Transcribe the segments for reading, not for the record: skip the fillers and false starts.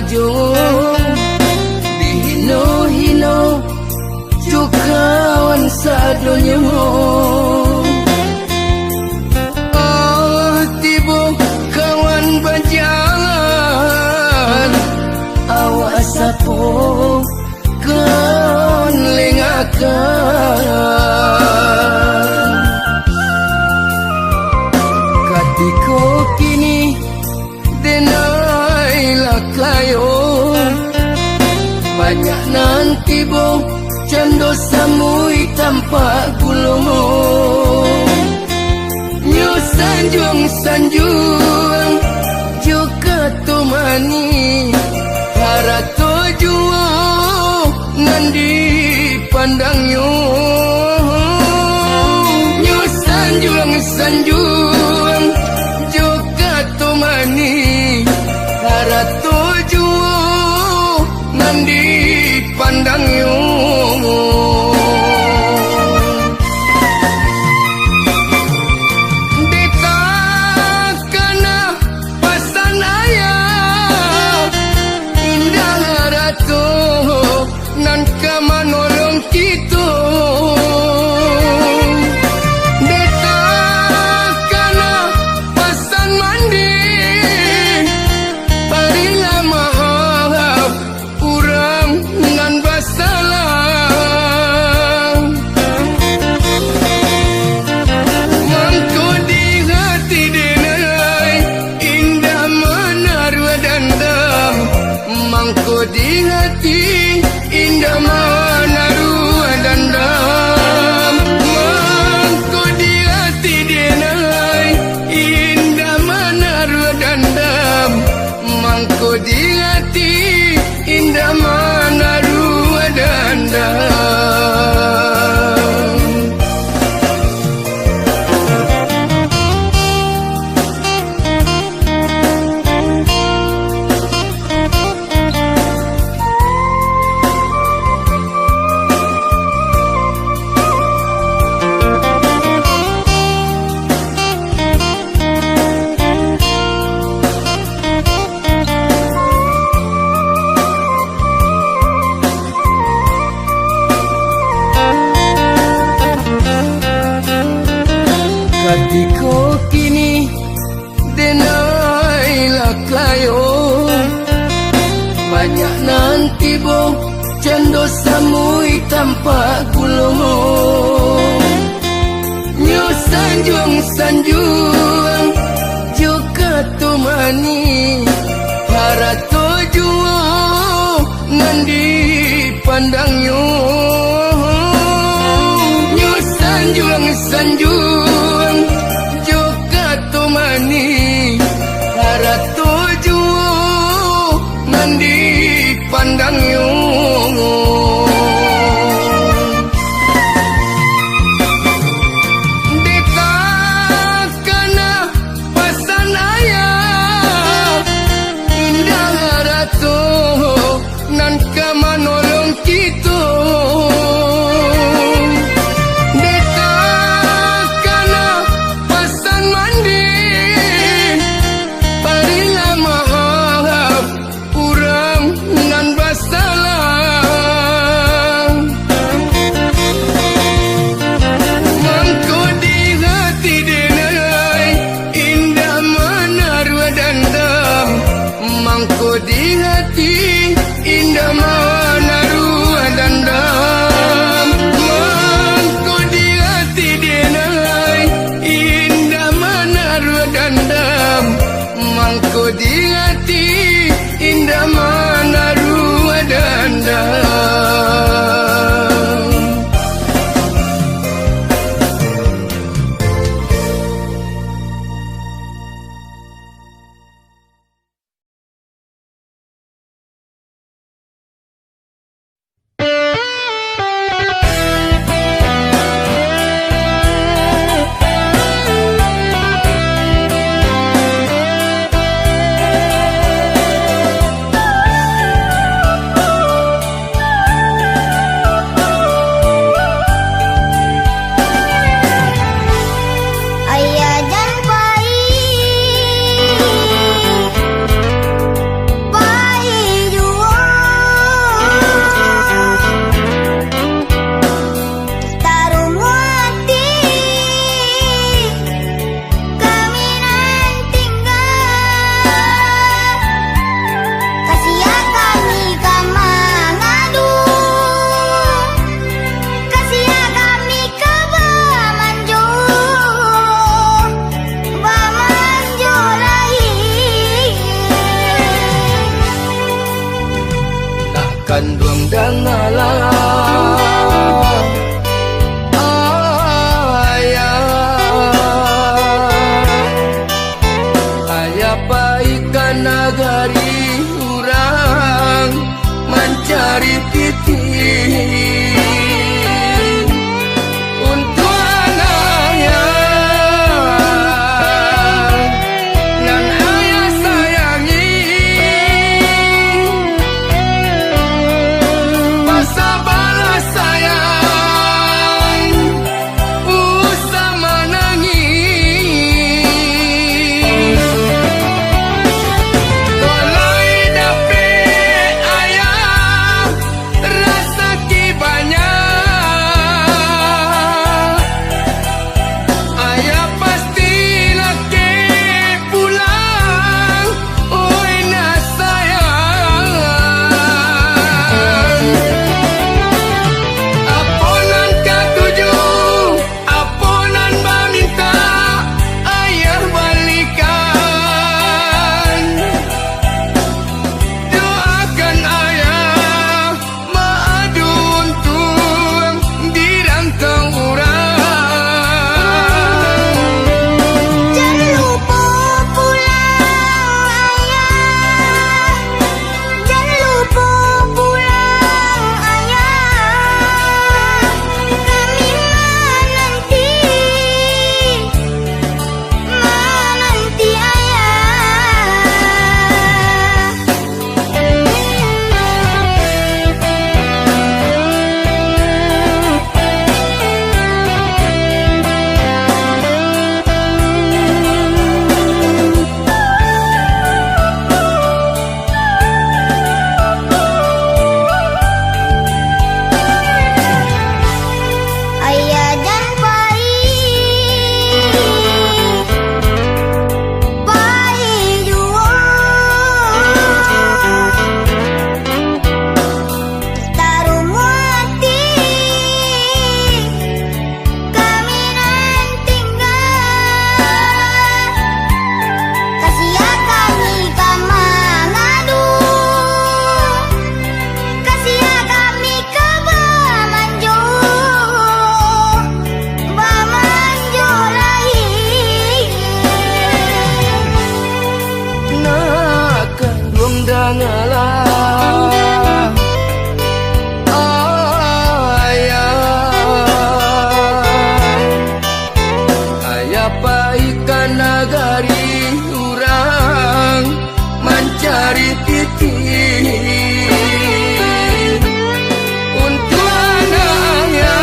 maju dihino-hino cukawan sadonya tiba kawan berjalan awas sapo kawan lengakan katiko kini denailah kayo banyak nanti bo cando samui tanpa gulung nyu sanjung juga tumani harato juo nandi pandang nyu sanjung juga tumani harato juo nandi pandang nyu manolong kita deta kana pasan mandi parilah maaf urang ngan basalah mangko di hati denai indah menaruh dandam mangko di hati indah menaruh dandam mangko di hati denai indah menaruh dandam mangko di hati indah menaruh dandam katiko kini denailah kayo banyak nanti bo cendo samui tanpa gulung nyu sanjung juga tumani harato juo nandi pandang nyu sanjung juga tumani harato juo nandi pandang nyu deta kana pasan ayah indah harato nan kamanolong kita Salam mencari titik untuk anaknya nan ayah sayangi. Masa balas sayang usah menangis. Tolai dapet ayah rasa banyak. Ayah pasti laki pulang. Oi nak sayang. Aponan katuju, aponan meminta ayah balikan. Doakan ayah maadu untung dirantau orang. Jangan lupa pulang ayah, jangan lupa pulang ayah. Kami menanti ayah dan baik jua. Taruh mati kami nan tinggal. Kasih kami mengadu, kasih kami ke Bamanjo, Bamanjo lahir. Nak kandung dangalah ayah paikan nagari orang mencari titik untuk anaknya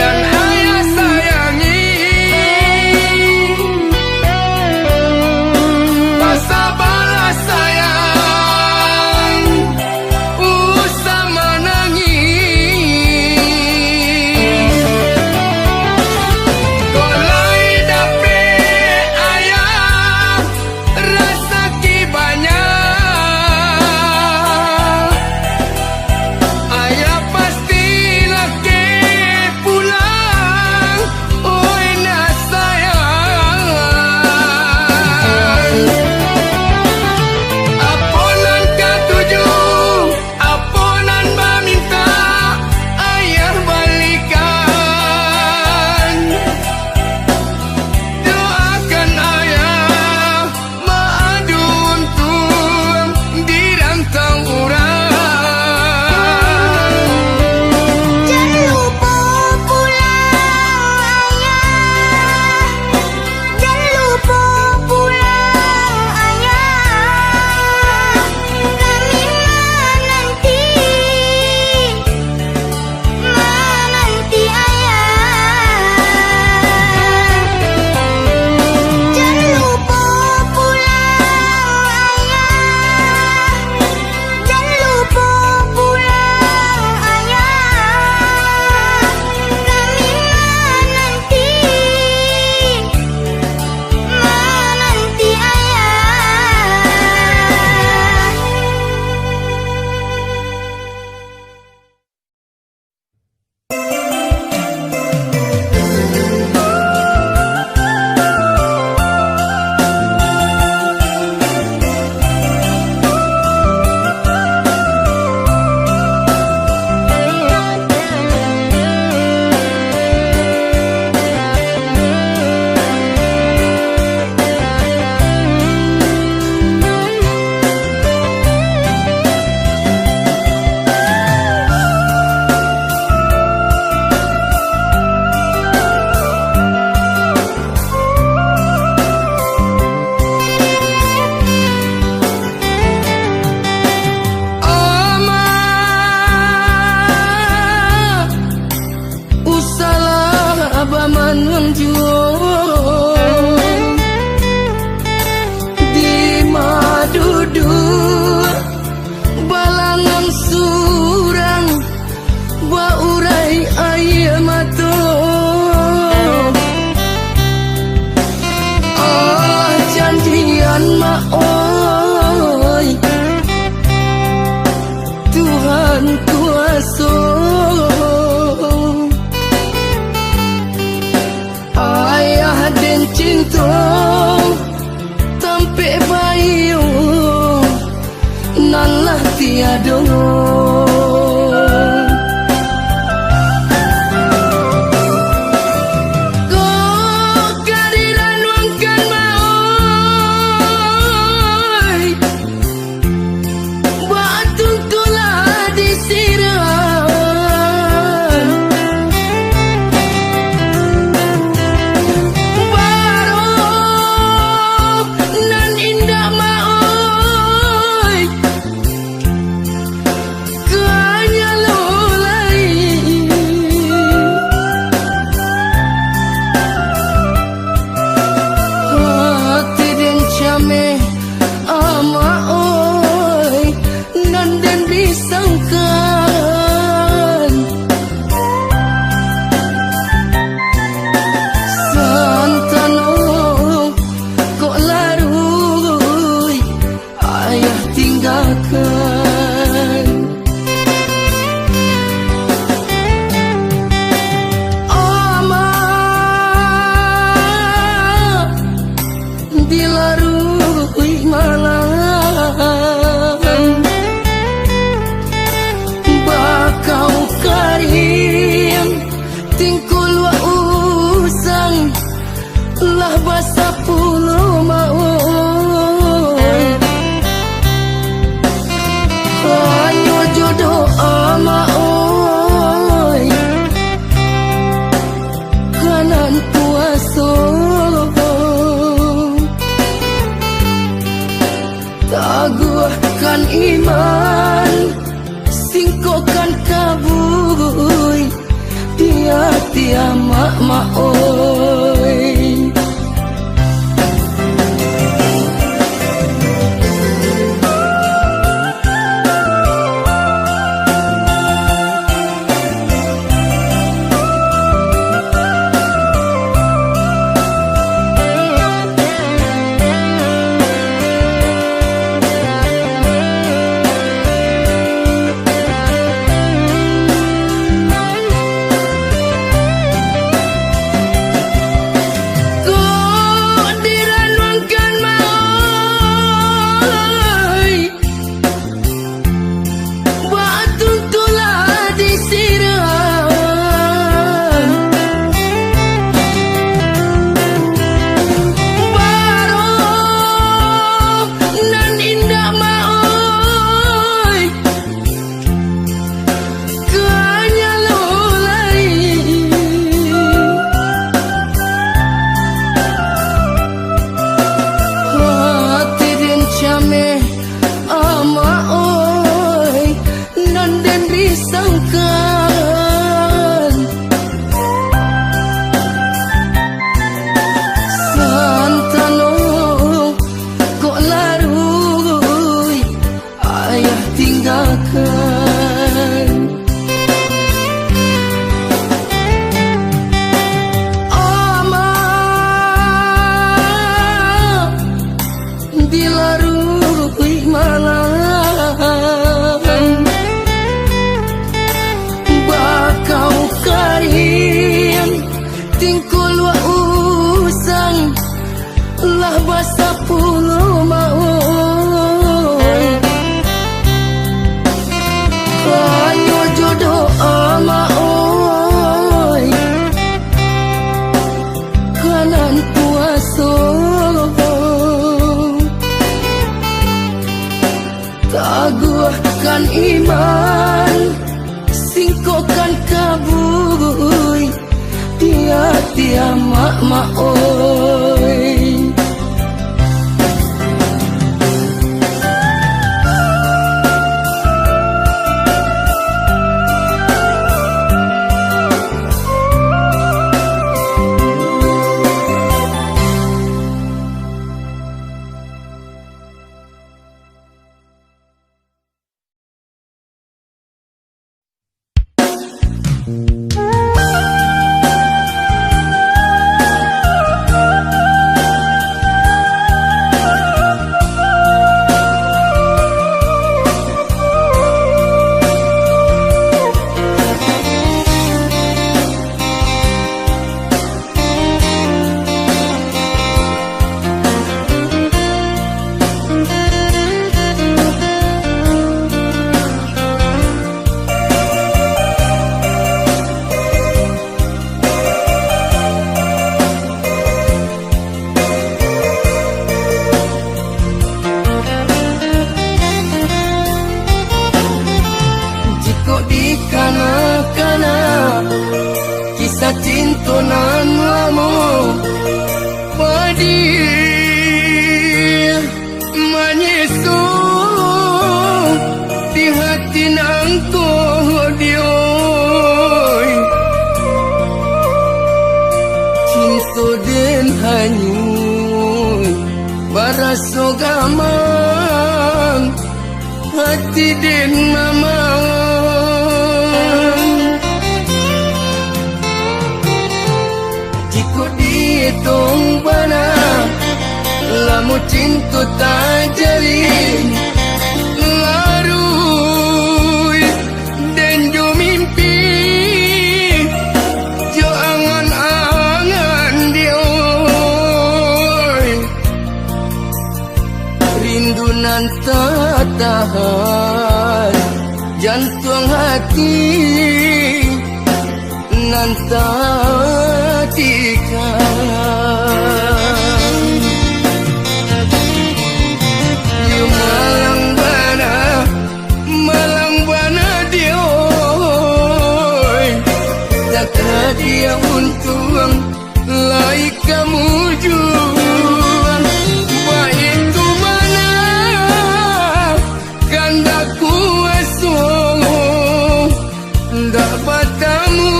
nan ayah sayangi. Masa balas sayang usah menangis. Tolai dapet ayah salah baman menjual di madudu balangan surang baurai air mata janjian maoi Tuhan kuasa ayah dan cinta tampik bayu nalah tiada dilarui malam bakau karim tingkul wa usang lah basa puluh maoi hanya jodoh amaoi kanan puasa taguhkan iman singkokan kabui dia mak oi dilarui malam bakau karim tingkul wa usang lah basa puluh maoi hanya jodoh amaoi kanan puasa taguhkan iman singkokan kabui dia mak oi sa tintonan mo padi manyeso di hati nang ko dioy cinta den hanyut baraso gamang hati den mamang jika dihitung bana lamu cinta tak jalin larui dan jo mimpi jo angan-angan dioy rindu nan tak tahan jantung hati nan tak tikan you malang bana dioy takkan dia untung lai kamu juang baik tu mana kanda kuasa dapat tamu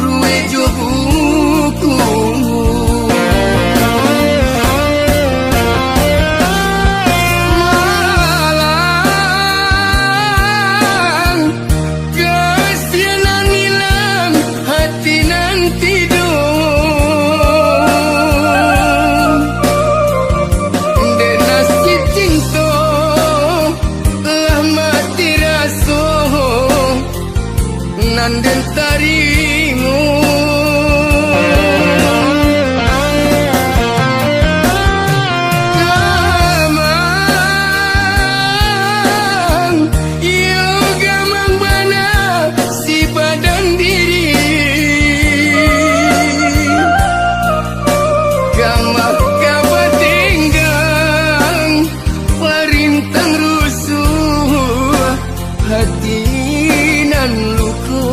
ruwe jo buku malang kesianan hilang hati nan tidur dan nasib cinta lah mati rasa nan den tarimu gamang yo gamang bana si badan diri gamang kabatinggang parintang rusuh hati nan luka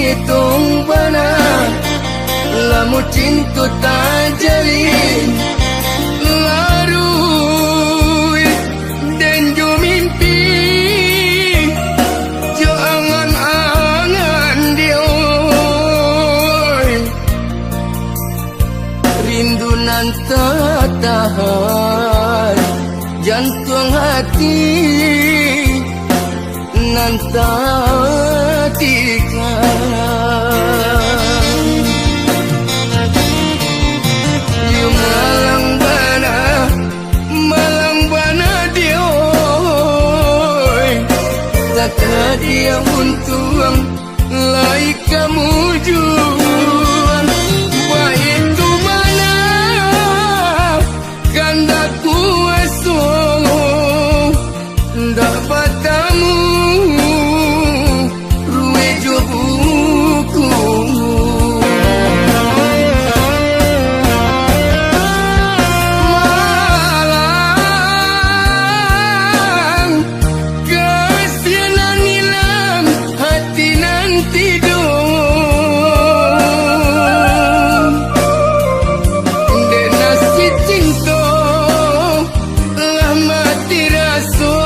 hitung bana lamu cinta tak jalin larui dan jo mimpi jo angan-angan dioy rindu nan tak tahan jantung hati nan tak tikan you malang bana dioy takkan dia untung lai kamu juang baik tu mana kanda kuasa dapat tamu ruwe jo buku malang kesianan hilang hati nan tidur dan nasib cinta lah mati rasa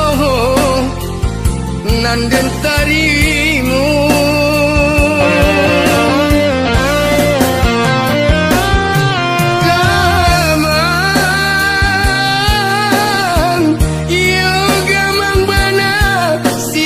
nan den tarimu gamang yo gamang bana si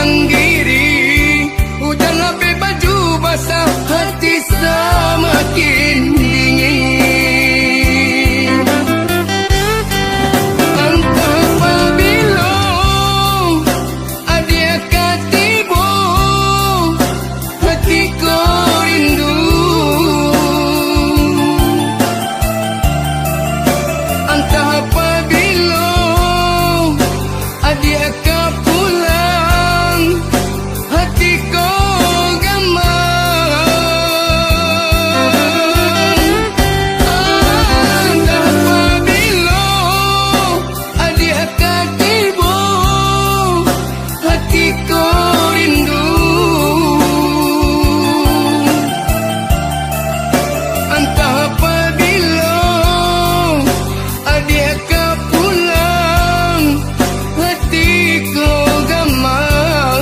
menyerang diri. Hujan habis baju basah, hati semakin dingin. Entah apabila adik akan tiba, hatiku rindu. Entah apabila adik akan pulang, hatiku gamang. Entah apabila adik akan tiba, hatiku rindu. Entah apabila adik akan pulang, hatiku gamang.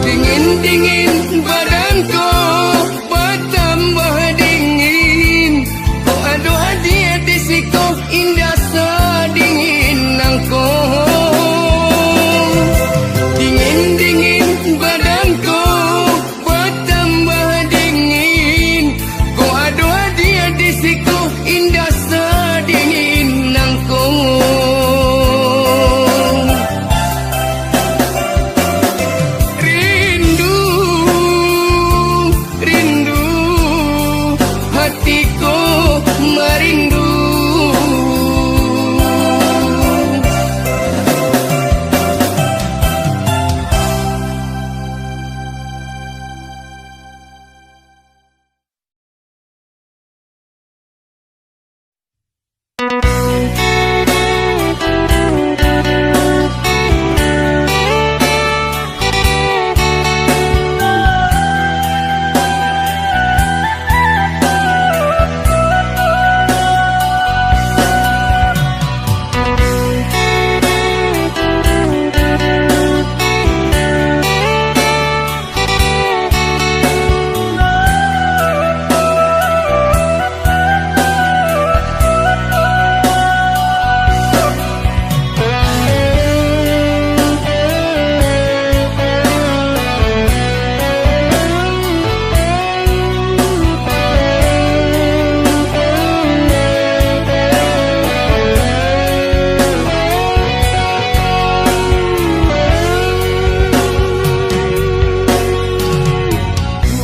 Dingin-dingin badanku bertambah dingin. Oh aduh hadiah di siku indah sedingin nangku. Dingin-dingin badanku bertambah dingin. Kau aduh hadiah di siku indah sedingin nangku. Rindu, rindu, hatiku merindu.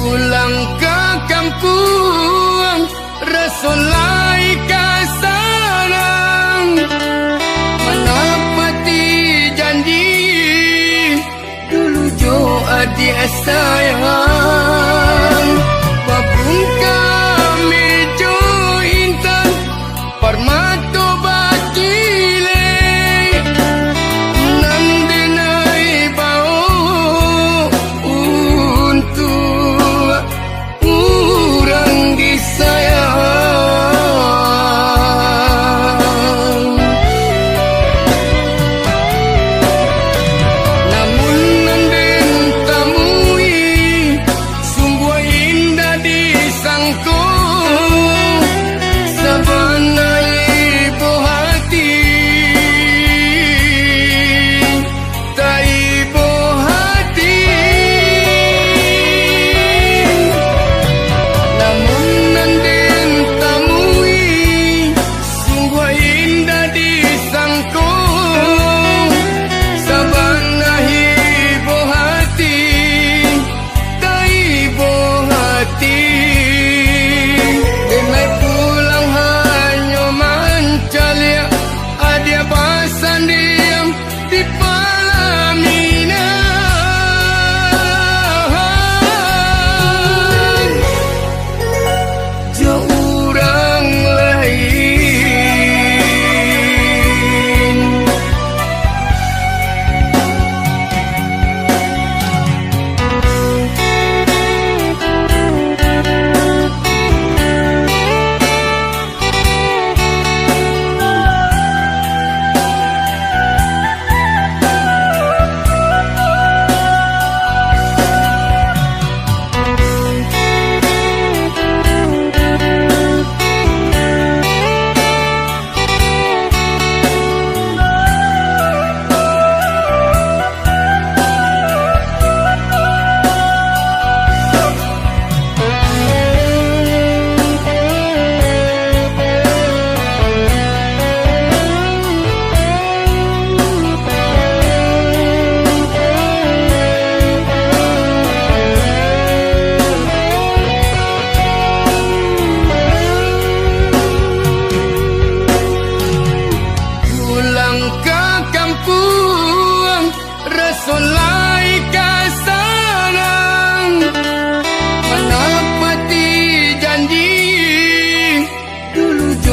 Pulang ke kampung, rasulai kasarang, menepati janji dulu jo adik sayang. Babung kami jo intan, permato bakile, nandenai bau untuk orang disayang. Namun nanden tamui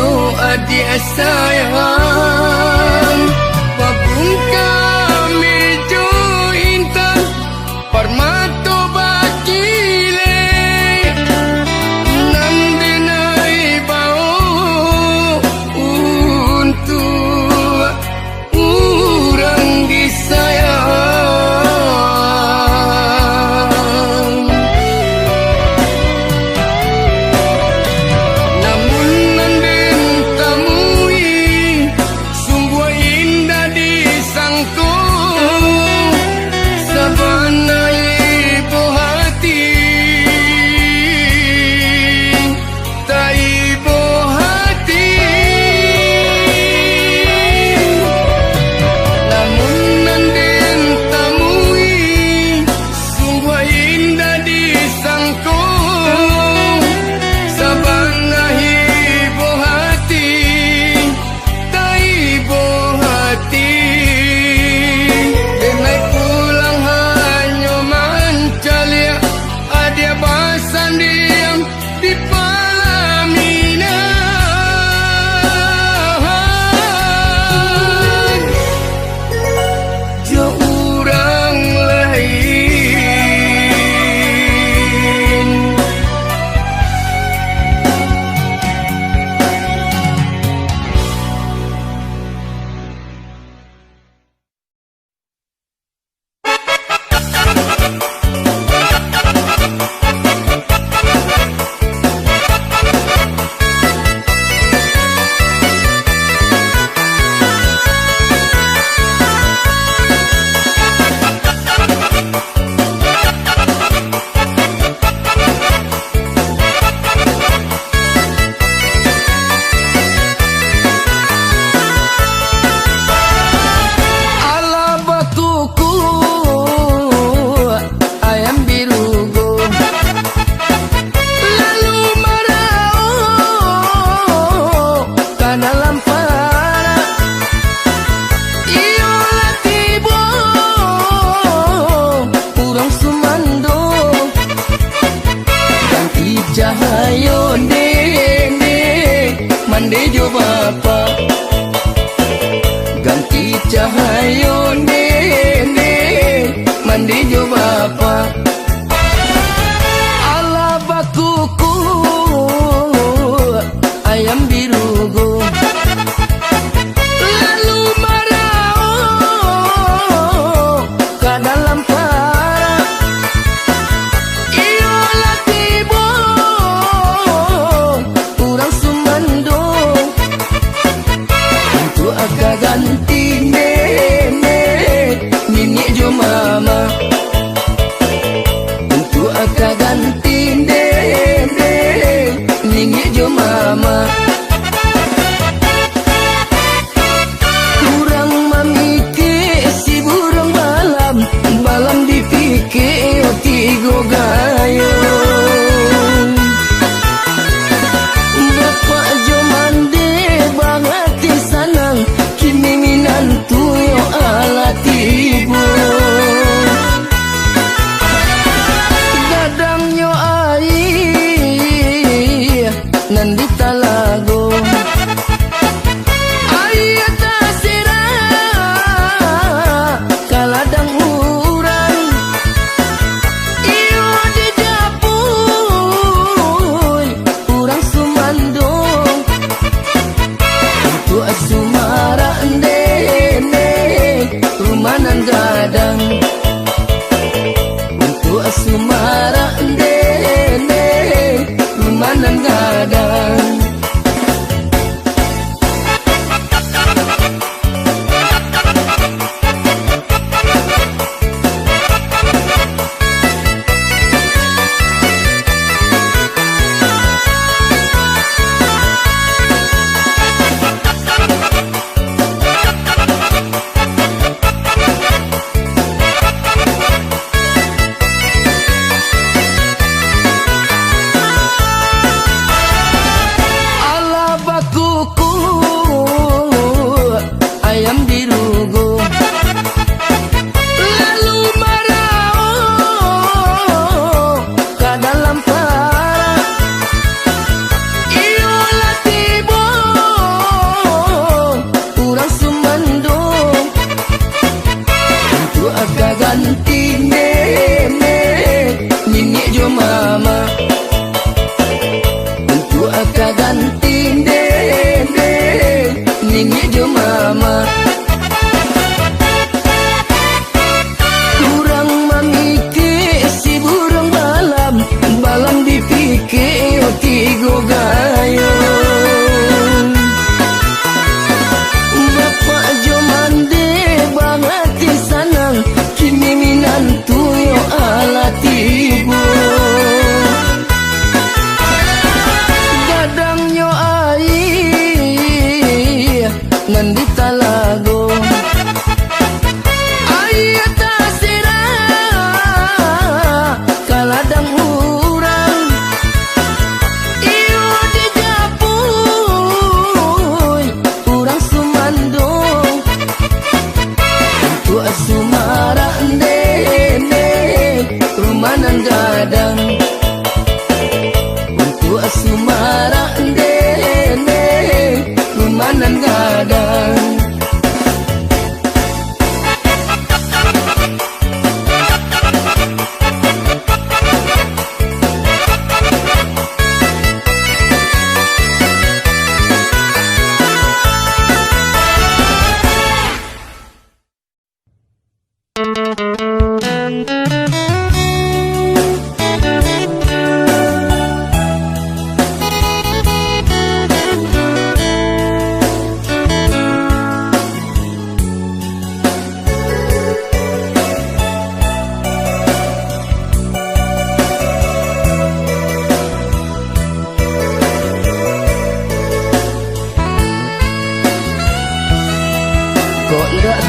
adik sayang Babung kami jo intan Permato bakile Nandinai bau Untuk orang disayang Namun nandin tamui Sungguh indah disangko Sabana ibu hati Tak ibu hati Namun nandin tamui Sungguh indah disangko Sabana ibu hati Tak ibu hati Denai pulang hanya mancalia Ada basan diam di pelaminan Jo orang lain Ala batuku ayam birugo Lalu marau ke dalam para Iyo latibo Urang sumando Ganti cahayo dene Mande jo bapa Ganti cahayo nene Mandi jo bapa Ala bakuku Ayam birugo Lalu marau ke dalam para Iyo latibo Urang sumando Untuk agak ganti nenek Nini jo mama Untuk agak ganti nenek Nini jo mama Kurang memikir si burung malam Malam dipikir tigo gayung Bapak jo mande banget di sanang Kimi minantu yo ala tibu Gadang yo ai Nandi talago Ayah tasira Kaladang urang Iyo di dapur Urang sumandong Untuk asumara ndene Rumanan gadang Untuk asumara ndene Rumanan gadang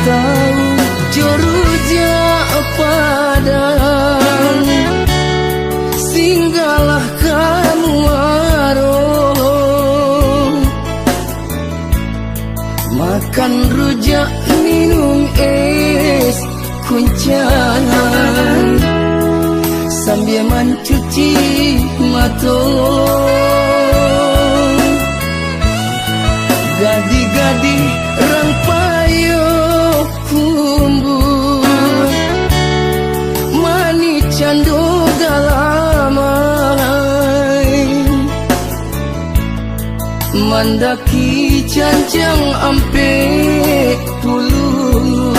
tahu joruja padang, singgahlah kamu warung, makan rujak minum es kuncangan sambil mencuci mata. Gadi-gadi rang payo kumbu, mani cando galamai, mandaki cancang ampe pulu,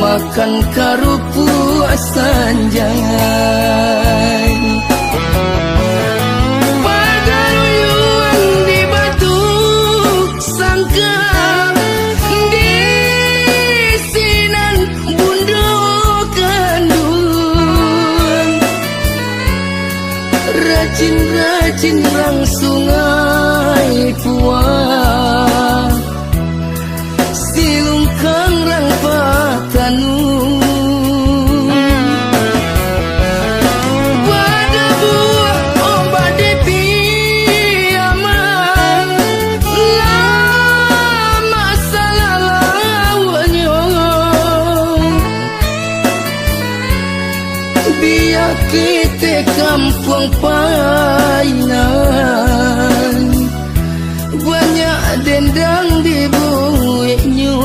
makan karupu sanjangan. Pagaruyuan di batu sangkar, di sinan bundukan duluan, rajin-rajin rang sungai puan, silungkang rang patanu. Pada buah ombak di piaman, lama salah lawannya, biar kita kampung painan, banyak dendang di buiknya.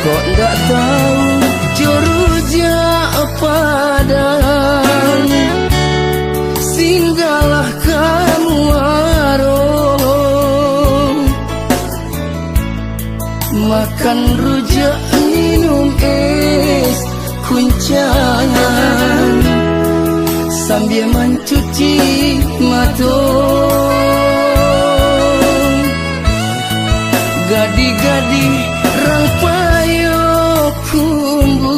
Kok ndak tahu joruja padang, singgahlah kamu warung, makan rujak minum es kuncangan sambil mencuci mata. Gadi-gadi rang payo kumbu,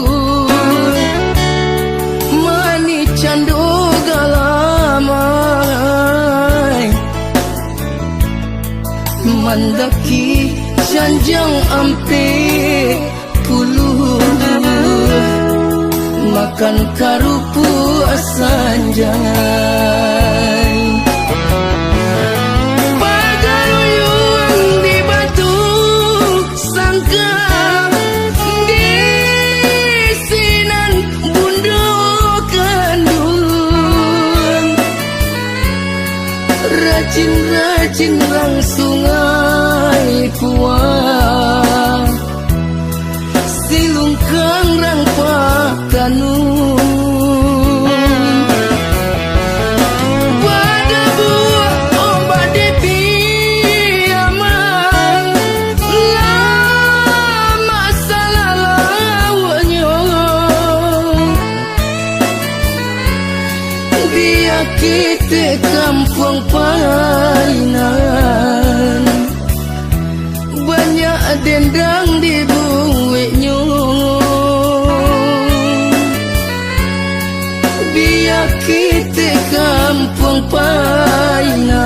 mani cando galamai, mandaki janjang ampe puluh, makan karupu sanjangan. Pagaruyuan di batu sangkar, di sinan bundukan duluan, rajin-rajin rang sungai puan, silungkang rang patanu. Pada buah ombak di piaman, lama salah lawannya, biar kita kampung painan, banyak dendang di buiknya. Biar kita kampung painan,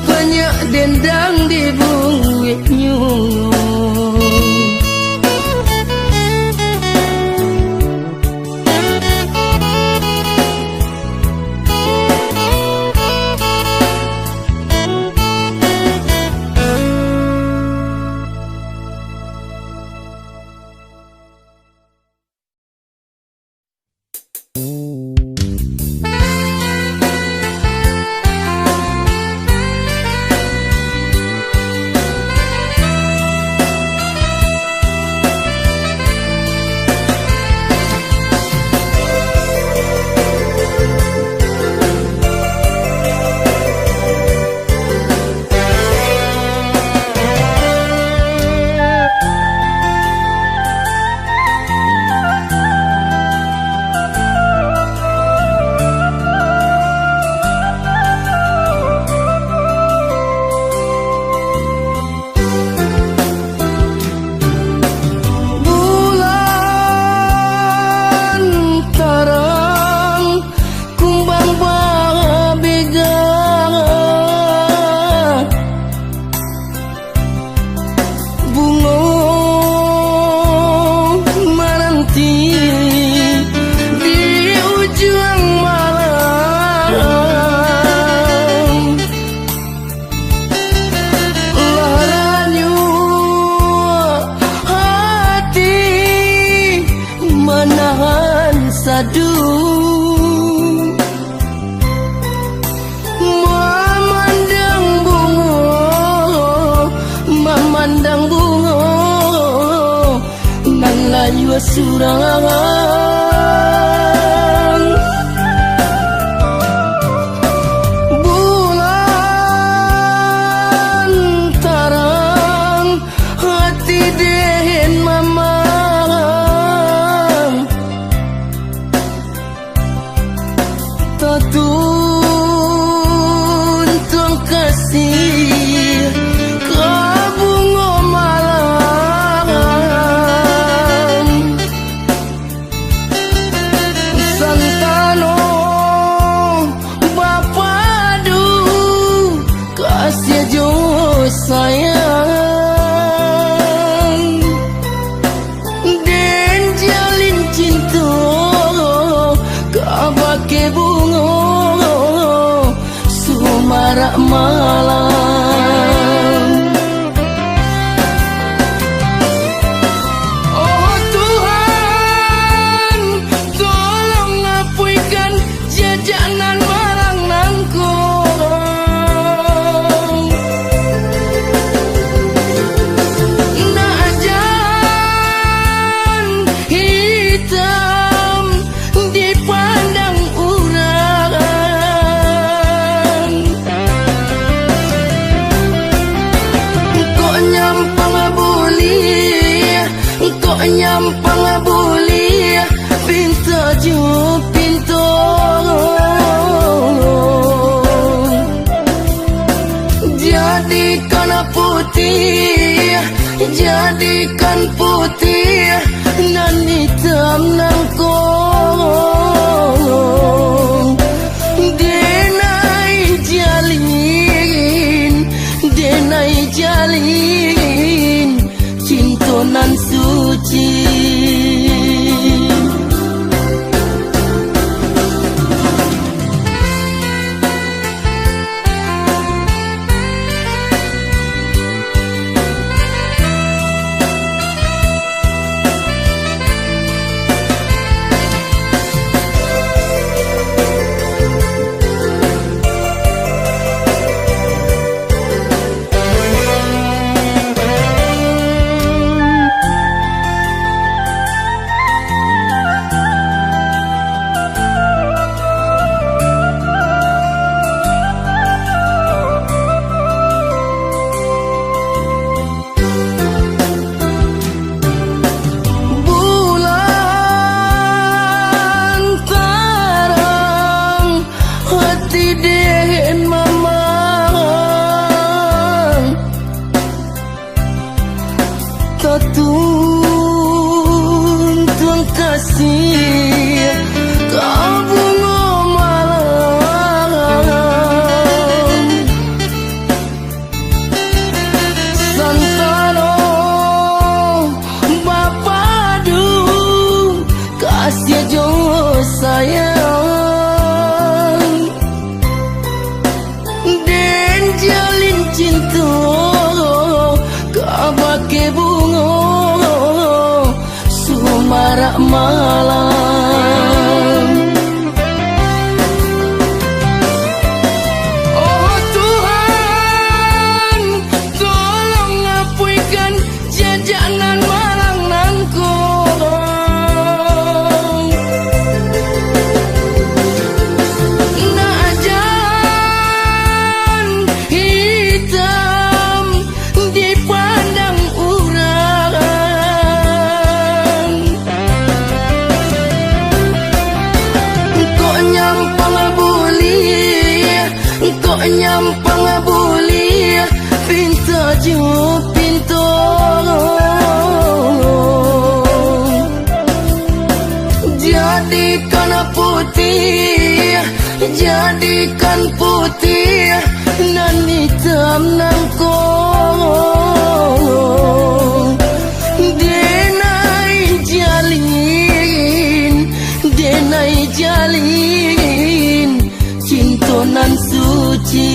banyak dendang di buiknya. kesurangan. Bulan tarang hati dehen mamang, tatun tuang kasih kabungo malam. Santano bapadu kasih jo sayang, den jalin cinta kabake bungo sumarak malam. Oh Tuhan, tolong ngapuikan jajanan marang nangkong. Najan hitam dipandang urang, kok nyampang buli, kok nyampang buli, pinta ju pintu. Jadikan putih, jadikan putih, nan hitam nangkong. Denai jalin, denai jalin, cinta nan suci. Bulan tarang hati dehen mamang, tatun tuang kasih kabungo malam. Santano bapadu kasih jo sayang, den jalin cinta kabake bungo sumarak malam. Oh Tuhan, tolong ngapuikan jajanan marang nangkong. Najan hitam dipandang urang, kok nyampang buli, kok nyampang buli, pinta ju pintu. Jadikan putih, jadikan putih, nan hitam nangkong. Denai jalin, denai jalin, cinta nan suci.